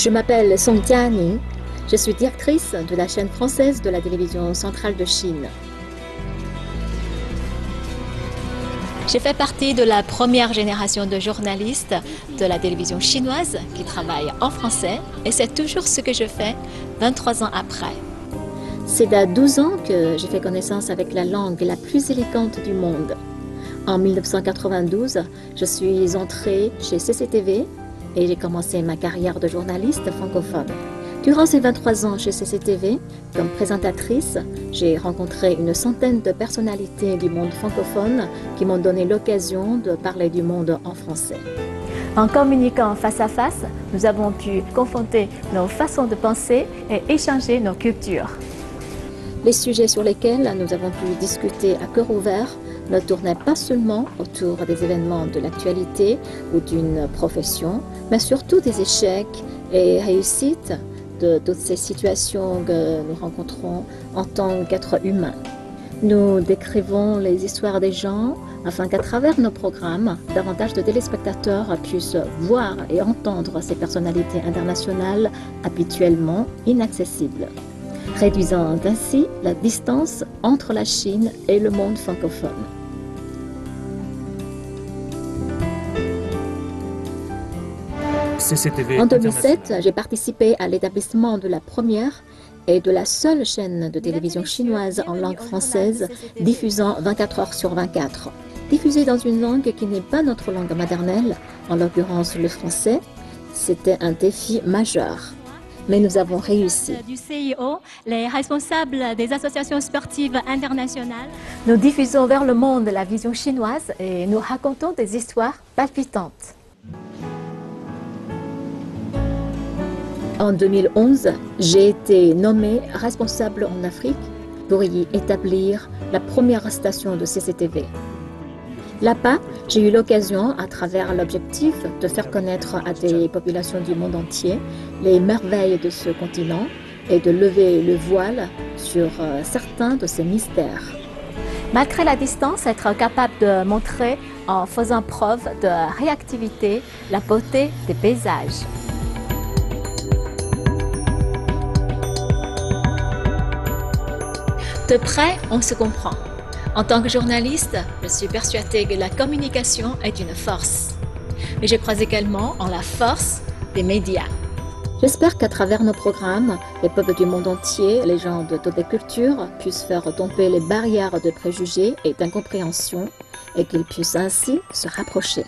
Je m'appelle Song Jianing. Je suis directrice de la chaîne française de la télévision centrale de Chine. J'ai fait partie de la première génération de journalistes de la télévision chinoise qui travaillent en français et c'est toujours ce que je fais 23 ans après. C'est à 12 ans que j'ai fait connaissance avec la langue la plus élégante du monde. En 1992, je suis entrée chez CCTV et j'ai commencé ma carrière de journaliste francophone. Durant ces 23 ans chez CCTV, comme présentatrice, j'ai rencontré une centaine de personnalités du monde francophone qui m'ont donné l'occasion de parler du monde en français. En communiquant face à face, nous avons pu confronter nos façons de penser et échanger nos cultures. Les sujets sur lesquels nous avons pu discuter à cœur ouvert ne tournaient pas seulement autour des événements de l'actualité ou d'une profession, mais surtout des échecs et réussites de toutes ces situations que nous rencontrons en tant qu'êtres humains. Nous décrivons les histoires des gens afin qu'à travers nos programmes, davantage de téléspectateurs puissent voir et entendre ces personnalités internationales habituellement inaccessibles, réduisant ainsi la distance entre la Chine et le monde francophone. En 2007, j'ai participé à l'établissement de la première et de la seule chaîne de télévision chinoise en langue française diffusant 24 heures sur 24. Diffusée dans une langue qui n'est pas notre langue maternelle, en l'occurrence le français, c'était un défi majeur. Mais nous avons réussi. Du CIO, les responsables des associations sportives internationales. Nous diffusons vers le monde la vision chinoise et nous racontons des histoires palpitantes. En 2011, j'ai été nommée responsable en Afrique pour y établir la première station de CCTV. Là-bas, j'ai eu l'occasion, à travers l'objectif de faire connaître à des populations du monde entier les merveilles de ce continent et de lever le voile sur certains de ses mystères. Malgré la distance, être capable de montrer en faisant preuve de réactivité la beauté des paysages. De près, on se comprend. En tant que journaliste, je suis persuadée que la communication est une force. Mais je crois également en la force des médias. J'espère qu'à travers nos programmes, les peuples du monde entier, les gens de toutes les cultures, puissent faire tomber les barrières de préjugés et d'incompréhension et qu'ils puissent ainsi se rapprocher.